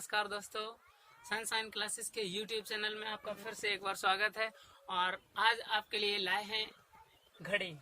नमस्कार दोस्तों, sunshine classes के यूट्यूब चैनल में आपका फिर से एक बार स्वागत है। और आज आपके लिए लाए हैं घड़ी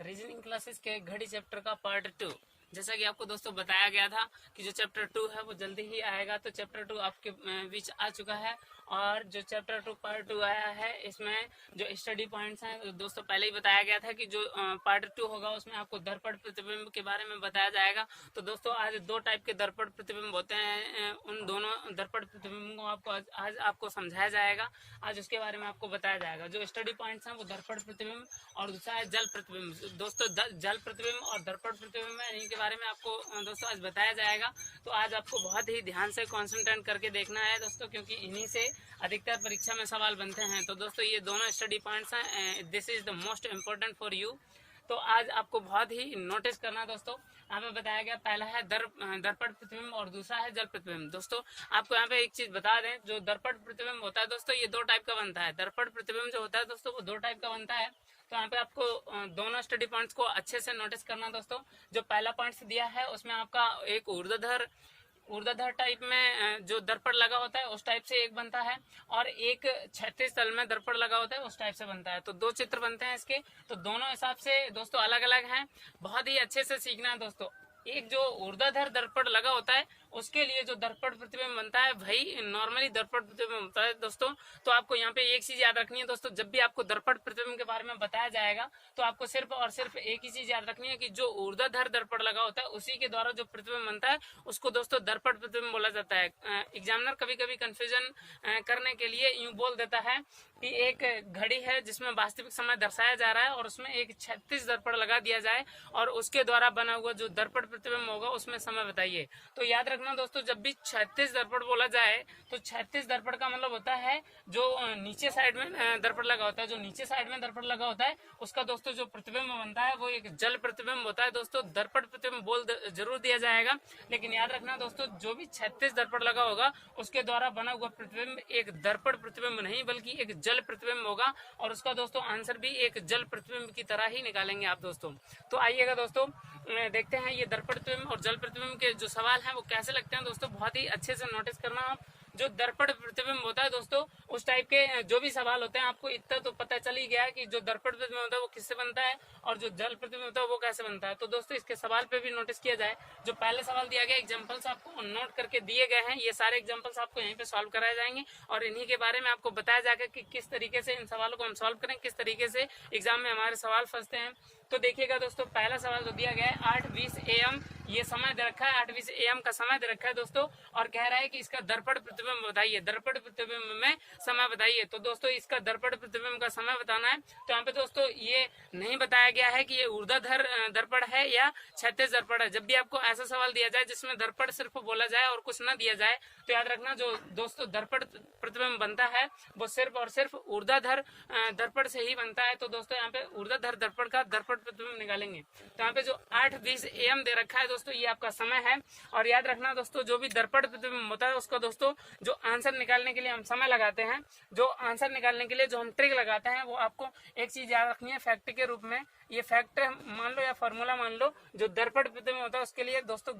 रीजनिंग क्लासेस के घड़ी चैप्टर का पार्ट 2। जैसा कि आपको दोस्तों बताया गया था कि जो चैप्टर 2 है वो जल्दी ही आएगा, तो चैप्टर 2 आपके बीच आ चुका है। और जो चैप्टर 2 पार्ट 2 आया है, इसमें जो स्टडी पॉइंट्स हैं दोस्तों पहले ही बताया गया था कि जो पार्ट 2 होगा उसमें आपको दर्पण प्रतिबिंब के बारे में बताया जाएगा। तो दोस्तों आज दो टाइप के दर्पण प्रतिबिंब होते हैं, उन दोनों दर्पण प्रतिबिंब को आपको आज आपको समझाया जाएगा। आज उसके बारे में आपको बताया जाएगा। जो स्टडी पॉइंट्स हैं वो दर्पण प्रतिबिंब और दूसरा है जल प्रतिबिंब। दोस्तों जल प्रतिबिंब और दर्पण प्रतिबिंब है, इन्हीं के बारे में आपको दोस्तों आज बताया जाएगा। तो आज आपको बहुत ही ध्यान से कॉन्सेंट्रेट करके देखना है दोस्तों, क्योंकि इन्हीं से अधिकतर परीक्षा में सवाल बनते हैं। तो दोस्तों ये दोनों स्टडी पॉइंट्स हैं, this is the most important for you. तो आज आपको बहुत ही नोटिस करना है दोस्तों। यहाँ पे बताया गया पहला है दर्पण प्रतिबिंब और दूसरा है जल प्रतिबिंब। दोस्तों आपको यहाँ पे एक चीज बता दें, जो दर्पण प्रतिबिंब होता है दोस्तों ये दो टाइप का बनता है। दर्पण प्रतिबिंब जो होता है दोस्तों वो दो टाइप का बनता है। तो यहाँ पे आपको दोनों स्टडी पॉइंट्स को अच्छे से नोटिस करना दोस्तों। जो पहला पॉइंट्स दिया है उसमें आपका एक ऊर्ध्वाधर टाइप में जो दर्पण लगा होता है उस टाइप से एक बनता है, और एक क्षैतिज तल में दर्पण लगा होता है उस टाइप से बनता है। तो दो चित्र बनते हैं इसके, तो दोनों हिसाब से दोस्तों अलग अलग हैं। बहुत ही अच्छे से सीखना है दोस्तों। एक जो ऊर्ध्वाधर दर्पण लगा होता है उसके लिए जो दर्पण प्रतिबिंब बनता है वही नॉर्मली दर्पण प्रतिबिंब होता है दोस्तों। तो आपको यहाँ पे एक चीज याद रखनी है दोस्तों, जब भी आपको दर्पण प्रतिबिंब के बारे में बताया जाएगा तो आपको सिर्फ और सिर्फ एक ही चीज याद रखनी है कि जो ऊर्ध्वाधर दर्पण लगा होता है उसी के द्वारा जो प्रतिबिंब बनता है उसको दोस्तों दर्पण प्रतिबिंब बोला जाता है। एग्जामिनर कभी कभी कंफ्यूजन करने के लिए यूं बोल देता है कि एक घड़ी है जिसमें वास्तविक समय दर्शाया जा रहा है और उसमें एक क्षैतिज दर्पण लगा दिया जाए और उसके द्वारा बना हुआ जो दर्पण प्रतिबिंब होगा उसमें समय बताइए। तो याद रखना दोस्तों, जब भी क्षैतिज दर्पण बोला जाए तो क्षैतिज दर्पण का मतलब होता है जो नीचे साइड में दर्पण लगा होता है। जो नीचे साइड में दर्पण लगा होता है उसका दोस्तों जो प्रतिबिंब बनता है वो एक जल प्रतिबिंब होता है दोस्तों। दर्पण प्रतिबिंब बोल जरूर दिया जाएगा, लेकिन याद रखना दोस्तों जो भी क्षैतिज दर्पण लगा होगा उसके द्वारा बना हुआ प्रतिबिंब एक दर्पण प्रतिबिंब नहीं बल्कि एक जल प्रतिबिंब होगा, और उसका दोस्तों आंसर भी एक जल प्रतिबिंब की तरह ही निकालेंगे आप दोस्तों। तो आइएगा दोस्तों देखते हैं ये दर्पण प्रतिबिंब और जल प्रतिबिंब के जो सवाल हैं वो कैसे लगते हैं दोस्तों। बहुत ही अच्छे से नोटिस करना आप। जो दर्पण प्रतिबिंब होता है दोस्तों उस टाइप के जो भी सवाल होते हैं आपको इतना तो पता चल ही गया है कि जो दर्पण प्रतिबिंब होता है वो किससे बनता है और जो जल प्रतिबिंब होता है वो कैसे बनता है। तो दोस्तों इसके सवाल पे भी नोटिस किया जाए। जो पहले सवाल दिया गया एग्जांपल्स आपको नोट करके दिए गए हैं, ये सारे एग्जांपल्स आपको यहीं पे सॉल्व कराए जाएंगे और इन्हीं के बारे में आपको बताया जाएगा कि किस तरीके से इन सवालों को हम सॉल्व करें, किस तरीके से एग्जाम में हमारे सवाल फंसते हैं। तो देखिएगा दोस्तों पहला सवाल जो दिया गया है 8:20 AM ये समय दे रखा है, 8:20 AM का समय दे रखा है दोस्तों, और कह रहा है कि इसका दर्पण प्रतिबिंब बताइए, दर्पण प्रतिबिंब में समय बताइए। तो दोस्तों इसका दर्पण प्रतिबिंब का समय बताना है। तो यहाँ पे दोस्तों ये नहीं बताया गया है कि ये ऊर्ध्वाधर दर्पण है या क्षैतिज दर्पण है। जब भी आपको ऐसा सवाल दिया जाए जिसमें दर्पण सिर्फ बोला जाए और कुछ न दिया जाए तो याद रखना जो दोस्तों दर्पण प्रतिबिंब बनता है वो सिर्फ और सिर्फ ऊर्ध्वाधर दर्पण से ही बनता है। तो दोस्तों यहाँ पे ऊर्ध्वाधर दर्पण का दर्पण प्रतिबिंब निकालेंगे। तो यहाँ पे जो 8:20 AM दे रखा है दोस्तों ये आपका समय है। और याद रखना दोस्तों जो भी दर्पण प्रतिबिंब होता है उसका दोस्तों जो आंसर निकालने के लिए हम समय लगाते हैं, जो आंसर निकालने के लिए जो हम ट्रिक लगाते हैं, वो आपको एक चीज याद रखनी है फैक्ट के रूप में। ये फैक्ट मान लो या फॉर्मूला मान लो, जो दर्पण प्रतिबिंब होता है उसके लिए दोस्तों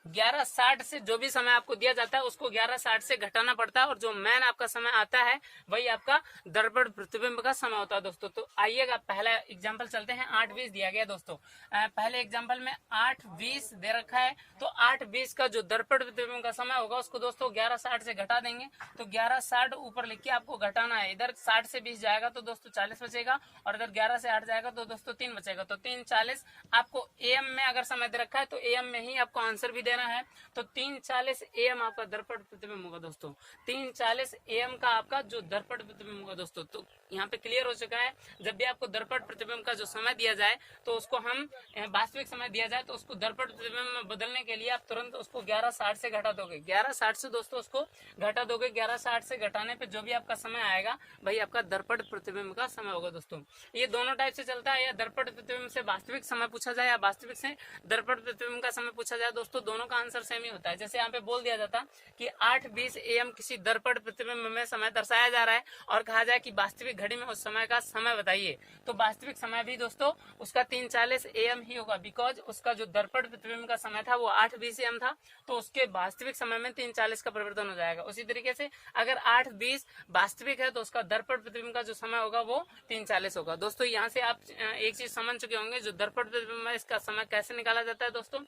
11:60 से जो भी समय आपको दिया जाता है उसको 11:60 से घटाना पड़ता है, और जो मेन आपका समय आता है वही आपका दर्पण प्रतिबिंब का समय होता है दोस्तों। तो आइएगा पहला एग्जांपल चलते हैं। 8:20 दिया गया दोस्तों, पहले एग्जांपल में 8:20 दे रखा है। तो 8:20 का जो दर्पण प्रतिबिंब का समय होगा उसको दोस्तों 11:60 से घटा देंगे। तो 11:60 ऊपर लिख के आपको घटाना है। इधर 60 से 20 जाएगा तो दोस्तों 40 बचेगा, और इधर 11 से 8 जाएगा तो दोस्तों 3 बचेगा। तो 3:40 आपको AM में अगर समय दे रखा है तो AM में ही आपको आंसर भी देना है। तो 3:40 AM आपका दर्पण प्रतिबिंब होगा दोस्तों। 3:40 AM का आपका जो दर्पण प्रतिबिंब होगा दोस्तों। तो यहाँ पे क्लियर हो चुका है, जब भी आपको दर्पण प्रतिबिंब का जो समय दिया जाए तो उसको हम वास्तविक समय दिया जाए तो उसको दर्पण प्रतिबिंब में बदलने के लिए आप तुरंत उसको 11:60 से घटा दोगे। 11:60 से दोस्तों उसको घटा दोगे। 11:60 से घटाने पे जो भी आपका समय आएगा वही आपका दर्पण प्रतिबिंब का समय होगा दोस्तों। ये दोनों टाइप से चलता है, या दर्पण प्रतिबिंब से वास्तविक समय पूछा जाए या वास्तविक से दर्पण प्रतिबिंब का समय पूछा जाए दोस्तों, दोनों दोनों का आंसर सेम ही होता है। जैसे यहाँ पे बोल दिया जाता कि 8:20 AM किसी दर्पण प्रतिबिंब में समय दर्शाया जा रहा है और कहा जाए कि वास्तविक घड़ी में उस समय का समय बताइए, तो वास्तविक समय भी दोस्तों उसका 3:40 AM ही होगा, बिकॉज उसका जो दर्पण प्रतिबिंब का समय था वो 8:20 AM था, तो उसके वास्तविक समय में 3:40 का परिवर्तन हो जाएगा। उसी तरीके से अगर 8:20 वास्तविक है तो उसका दर्पण प्रतिबिंब का जो समय होगा वो 3:40 होगा। दोस्तों यहाँ से आप एक चीज समझ चुके होंगे, जो दर्पण प्रतिबिंब है इसका समय कैसे निकाला जाता है। दोस्तों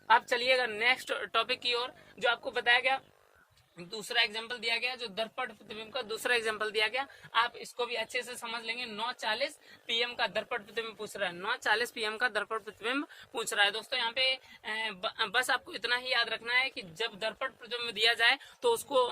आप चलिएगा नेक्स्ट टॉपिक की ओर, जो आपको बताया गया दूसरा एग्जांपल दिया गया, जो दर्पण प्रतिबिंब का दूसरा एग्जांपल दिया गया, आप इसको भी अच्छे से समझ लेंगे। 9:40 PM का दर्पण प्रतिबिंब पूछ रहा है, 9:40 PM का दर्पण प्रतिबिंब पूछ रहा है। दोस्तों यहाँ पे बस आपको इतना ही याद रखना है कि जब दर्पण प्रतिबिंब दिया जाए तो उसको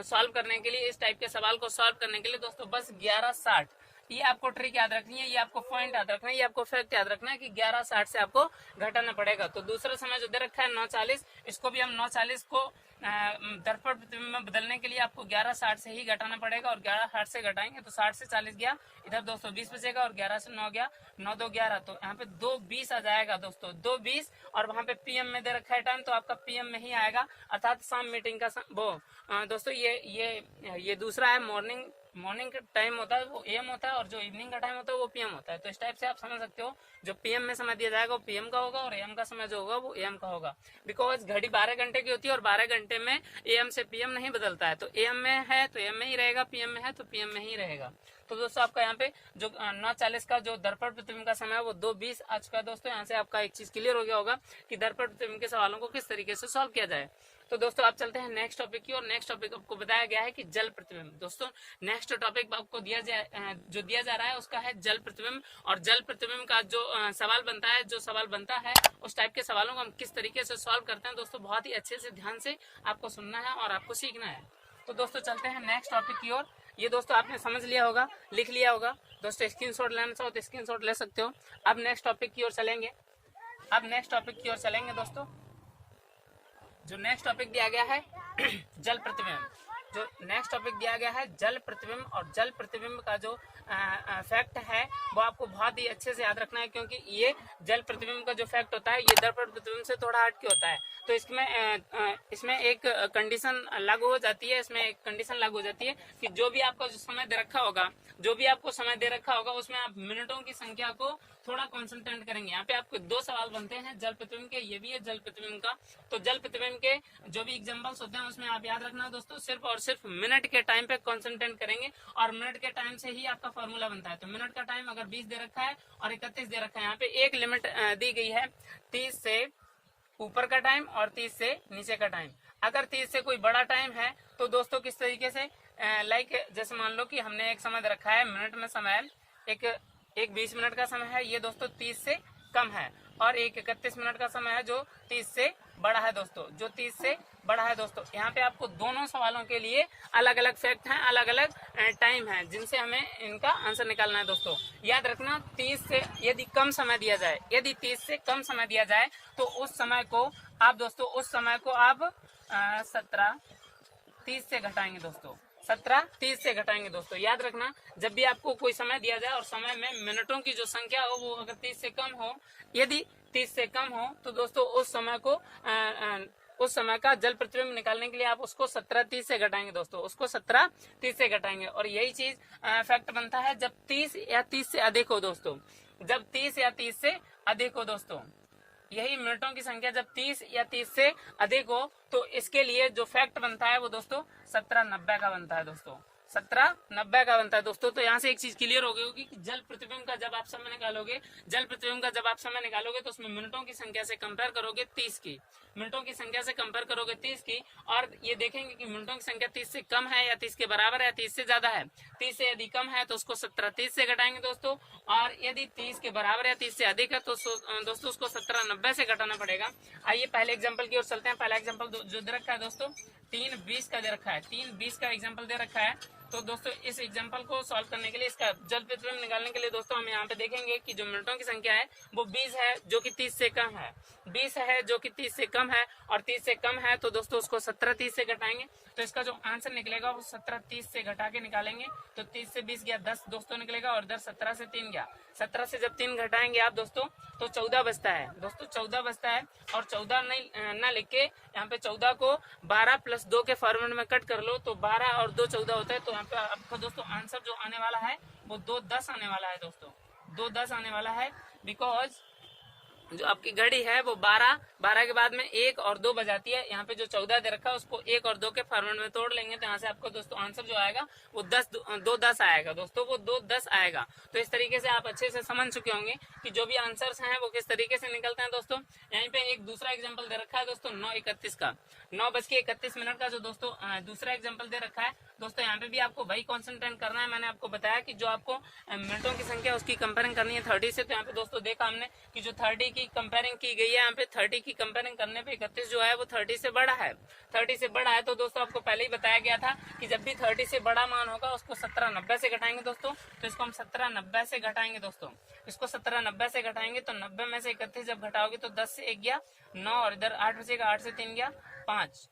सॉल्व करने के लिए, इस टाइप के सवाल को सॉल्व करने के लिए दोस्तों बस 11:60 ये आपको ट्रिक याद रखनी है, ये आपको पॉइंट याद रखना है, ये आपको फैक्ट याद रखना है कि 11:60 से आपको घटाना पड़ेगा। तो दूसरा समय जो दे रखा है 9:40, इसको भी हम 9:40 को दर्पण प्रतिबिंब में बदलने के लिए आपको 11:60 से ही घटाना पड़ेगा, और 11:60 से घटाएंगे तो 60 से 40 गया, इधर 220 बचेगा, और 11 से 9 गया, 9 2 11, तो यहाँ पे 2:20 आ जाएगा दोस्तों, 2:20, और वहाँ पे PM में दे रखा है टाइम, तो आपका PM में ही आएगा, अर्थात शाम मीटिंग का वो दोस्तों ये दूसरा है मॉर्निंग का टाइम होता है वो AM होता है, और जो इवनिंग का टाइम होता है वो PM होता है। तो इस टाइप से आप समझ सकते हो, जो PM में समय दिया जाएगा वो PM का होगा, और AM का समय जो होगा वो AM का होगा, बिकॉज घड़ी 12 घंटे की होती है और 12 घंटे में AM से PM नहीं बदलता है। तो AM में है तो AM में ही रहेगा, PM में है तो PM में ही रहेगा। तो दोस्तों आपका यहाँ पे जो 9:40 का जो दर्पण प्रतिबिंब का समय है वो 2:20 आ चुका है। दोस्तों यहाँ से आपका एक चीज क्लियर हो गया होगा कि दर्पण प्रतिबिंब के सवालों को किस तरीके से सॉल्व किया जाए। तो दोस्तों आप चलते हैं नेक्स्ट टॉपिक की, और नेक्स्ट टॉपिक आपको बताया गया है कि जल प्रतिबिंब। दोस्तों नेक्स्ट टॉपिक आपको दिया जा रहा है उसका है जल प्रतिबिंब, और जल प्रतिबिंब का जो सवाल बनता है उस टाइप के सवालों को हम किस तरीके से सॉल्व करते हैं दोस्तों, बहुत ही अच्छे से ध्यान से आपको सुनना है और आपको सीखना है। तो दोस्तों चलते हैं नेक्स्ट टॉपिक की ओर। ये दोस्तों आपने समझ लिया होगा, लिख लिया होगा दोस्तों, स्क्रीनशॉट लेना चाहो तो स्क्रीनशॉट ले सकते हो। अब नेक्स्ट टॉपिक की ओर चलेंगे दोस्तों। जो नेक्स्ट टॉपिक दिया गया है जल प्रतिबिंब, जो नेक्स्ट टॉपिक दिया गया है जल प्रतिबिंब, और जल प्रतिबिंब का जो फैक्ट है वो आपको बहुत ही अच्छे से याद रखना है, क्योंकि ये जल प्रतिबिंब का जो फैक्ट होता है ये दर्पण प्रतिबिंब से थोड़ा हट के होता है। तो इसमें एक कंडीशन लागू हो जाती है, कि जो भी आपका जो समय दे रखा होगा उसमें आप मिनटों की संख्या को थोड़ा कॉन्सेंट्रेट करेंगे। यहाँ पे आपको 2 सवाल बनते हैं जल प्रतिबिंब के, ये भी है जल प्रतिबिंब का। तो जल प्रतिबिंब के जो भी एग्जांपल्स होते हैं उसमें आप याद रखना दोस्तों, सिर्फ और सिर्फ मिनट के टाइम पे कॉन्सेंट्रेट करेंगे, और मिनट के टाइम से ही आपका फॉर्मूला बनता है। तो मिनट का टाइम अगर 20 दे रखा है और 31 दे रखा है, यहाँ पे एक लिमिट दी गई है 30 से ऊपर का टाइम और 30 से नीचे का टाइम। अगर 30 से कोई बड़ा टाइम है तो दोस्तों किस तरीके से, लाइक जैसे मान लो कि हमने एक समय रखा है, मिनट में समय एक 20 मिनट का समय है, ये दोस्तों 30 से कम है, और एक 31 मिनट का समय है जो 30 से बड़ा है दोस्तों, यहाँ पे आपको दोनों सवालों के लिए अलग अलग फैक्ट हैं, अलग अलग टाइम है, जिनसे हमें इनका आंसर निकालना है। दोस्तों याद रखना, 30 से यदि 30 से कम समय दिया जाए तो उस समय को आप 30 से घटाएंगे दोस्तों। याद रखना, जब भी आपको कोई समय दिया जाए और समय में मिनटों की जो संख्या हो वो अगर 30 से कम हो, यदि 30 से कम हो तो दोस्तों उस समय का जल प्रतिबिंब निकालने के लिए आप उसको 17:30 से घटाएंगे दोस्तों, और यही चीज फैक्ट बनता है जब 30 या 30 से अधिक हो दोस्तों, यही मिनटों की संख्या जब 30 या 30 से अधिक हो तो इसके लिए जो फैक्ट बनता है वो दोस्तों 1790 का बनता है दोस्तों। तो यहाँ से एक चीज क्लियर हो गई होगी कि जल प्रतिबिंब का जब आप समय निकालोगे तो उसमें मिनटों की संख्या से कंपेयर करोगे 30 की, और ये देखेंगे कि मिनटों की संख्या 30 से कम है या 30 के बराबर है, 30 से ज्यादा है। 30 से यदि कम है तो उसको 17:30 से घटाएंगे दोस्तों, और यदि 30 के बराबर या 30 से अधिक है तो दोस्तों उसको 1790 से घटाना पड़ेगा। आइए पहले एग्जाम्पल की ओर चलते हैं। पहला एग्जाम्पल जो दे रखा है दोस्तों 3:20 का दे रखा है, 3:20 का एग्जाम्पल दे रखा है। तो दोस्तों इस एग्जांपल को सॉल्व करने के लिए, इसका जल प्रतिबिंब निकालने के लिए दोस्तों हम यहाँ पे देखेंगे कि जो मिनटों की संख्या है वो 20 है जो कि 30 से कम है, 20 है जो कि 30 से कम है, और 30 से कम है तो दोस्तों उसको 17 30 से घटाएंगे। तो इसका जो आंसर निकलेगा वो 17 30 से घटा के निकालेंगे। तो 30 से 20 गया 10 दोस्तों निकलेगा, और इधर 17 से 3 गया। 17 से जब 3 घटाएंगे आप दोस्तों तो 14 बचता है दोस्तों, 14 बचता है। और 14 नहीं ना लिख के यहाँ पे 14 को 12 + 2 के फॉर्मेट में कट कर लो तो 12 और 2 14 होता है। तो यहाँ पे आपका दोस्तों आंसर जो आने वाला है वो 2 10 आने वाला है दोस्तों, 2 10 आने वाला है। बिकॉज जो आपकी घड़ी है वो 12 के बाद में 1 और 2 बजाती है। यहाँ पे जो 14 दे रखा है उसको 1 और 2 के फॉर्मेट में तोड़ लेंगे तो यहाँ से आपको दोस्तों आंसर जो आएगा वो 2 10 आएगा दोस्तों, वो 2 10 आएगा। तो इस तरीके से आप अच्छे से समझ चुके होंगे कि जो भी आंसर्स हैं वो किस तरीके से निकलते हैं दोस्तों। यहाँ पे एक दूसरा एग्जाम्पल दे रखा है दोस्तों 9:31 का, 9:31 का जो दोस्तों दूसरा एग्जाम्पल दे रखा है दोस्तों। यहाँ पे भी आपको वही कॉन्सेंट्रेट करना है। मैंने आपको बताया कि जो आपको मिनटों की संख्या उसकी कंपेयरिंग करनी है 30 से। तो यहाँ पे दोस्तों देखा हमने कि जो 30 की कंपेयरिंग की गई है, यहाँ पे 30 की कंपेयरिंग करने पे 31 जो है वो 30 से बड़ा है, 30 से बड़ा है। तो दोस्तों आपको पहले ही बताया गया था कि जब भी 30 से बड़ा मान होगा उसको 17 90 से घटाएंगे दोस्तों। तो इसको हम 17 90 से घटाएंगे दोस्तों, इसको 17 90 से घटाएंगे तो 90 में से 31 जब घटाओगे तो 10 से 1 गया 9, और इधर 8 बचेगा, 8 से 3 गया 5,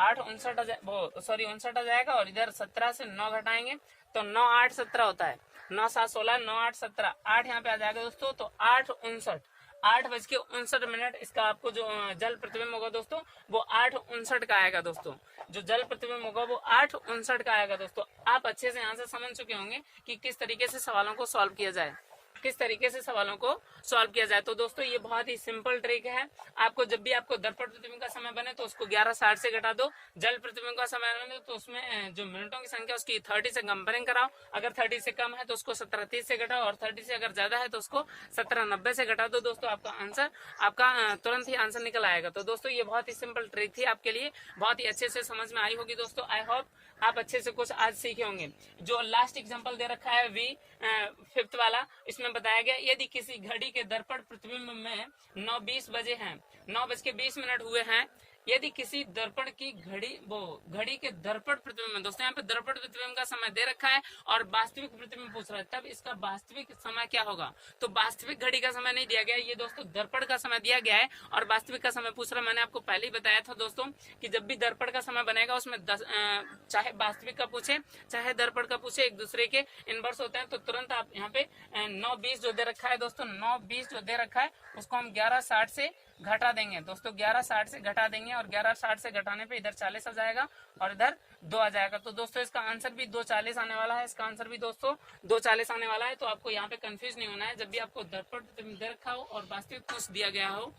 8 59 आ जाएगा। और इधर 17 से 9 घटाएंगे तो 9 8 17 होता है, 9 7 16, 9 8 17, 8 यहाँ पे आ जाएगा दोस्तों। तो 8 59, 8:59 इसका आपको जो जल प्रतिबिंब होगा दोस्तों वो 8:59 का आएगा दोस्तों। जो जल प्रतिबिंब होगा वो 8:59 का आएगा दोस्तों। आप अच्छे से यहाँ से समझ चुके होंगे कि किस तरीके से सवालों को सॉल्व किया जाए, किस तरीके से सवालों को सॉल्व किया जाए। तो दोस्तों ये बहुत ही सिंपल ट्रिक है। आपको जब भी आपको दर्पण प्रतिबिंब का समय बने तो उसको 11:60 से घटा दो, जल प्रतिबिंब का समय बने तो उसमें जो मिनटों की संख्या उसकी 30 से कंपेयरिंग कराओ। अगर 30 से कम है तो उसको 17 30 से घटाओ, और 30 से अगर ज्यादा है तो उसको 17 90 से घटा दो दोस्तों। आपका आंसर तुरंत ही आंसर निकल आएगा। तो दोस्तों ये बहुत ही सिंपल ट्रिक थी आपके लिए, बहुत ही अच्छे से समझ में आई होगी दोस्तों। आई होप आप अच्छे से कुछ आज सीखे होंगे। जो लास्ट एग्जांपल दे रखा है V5 वाला, इसमें बताया गया यदि किसी घड़ी के दर्पण प्रतिबिंब में 9:20 बजे हैं, 9:20 हुए हैं, यदि किसी दर्पण की घड़ी के दर्पण प्रतिबिंब में दोस्तों यहाँ पे दर्पण प्रतिबिंब का समय दे रखा है और वास्तविक प्रतिबिंब पूछ रहा है, तब इसका वास्तविक समय क्या होगा। तो वास्तविक घड़ी का समय नहीं दिया गया, ये दोस्तों दर्पण का समय दिया गया है और वास्तविक का समय पूछ रहा है। मैंने आपको पहले ही बताया था दोस्तों कि जब भी दर्पण का समय बनेगा उसमें चाहे वास्तविक का पूछे चाहे दर्पण का पूछे, एक दूसरे के इनवर्स होते हैं। तो तुरंत आप यहाँ पे 9:20 जो दे रखा है दोस्तों, 9:20 जो दे रखा है उसको हम 11:60 से घटा देंगे दोस्तों, 11:60 से घटा देंगे, और 11:60 से घटाने पे इधर 40 आ जाएगा और इधर 2 आ जाएगा। तो दोस्तों इसका आंसर भी 2:40 आने वाला है, इसका आंसर भी दोस्तों 2:40 आने वाला है। तो आपको यहाँ पे कंफ्यूज नहीं होना है। जब भी आपको दर्पण दे रखा हो और वास्तविक कुछ दिया गया हो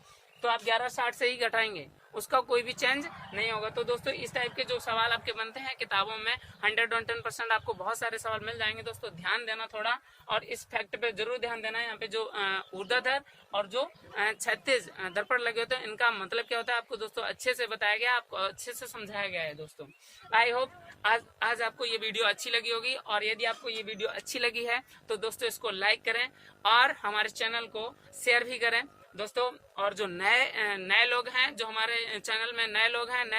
तो आप 11:60 से ही घटाएंगे, उसका कोई भी चेंज नहीं होगा। तो दोस्तों इस टाइप के जो सवाल आपके बनते हैं किताबों में 110% आपको बहुत सारे सवाल मिल जाएंगे दोस्तों। ध्यान देना थोड़ा, और इस फैक्ट पे जरूर ध्यान देना है। यहाँ पे जो ऊर्ध्वाधर और जो क्षैतिज दर्पण लगे होते हैं इनका मतलब क्या होता है आपको दोस्तों अच्छे से बताया गया, आपको अच्छे से समझाया गया है दोस्तों। आई होप आज आपको ये वीडियो अच्छी लगी होगी, और यदि आपको ये वीडियो अच्छी लगी है तो दोस्तों इसको लाइक करें और हमारे चैनल को शेयर भी करें दोस्तों। और जो नए लोग हैं, जो हमारे चैनल में नए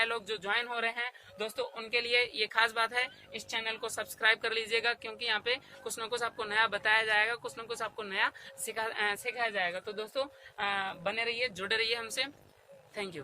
लोग जो ज्वाइन हो रहे हैं दोस्तों, उनके लिए ये खास बात है, इस चैनल को सब्सक्राइब कर लीजिएगा, क्योंकि यहाँ पे कुछ ना कुछ आपको नया बताया जाएगा, कुछ ना कुछ आपको नया सिखाया जाएगा। तो दोस्तों बने रहिए, जुड़े रहिए हमसे। Thank you.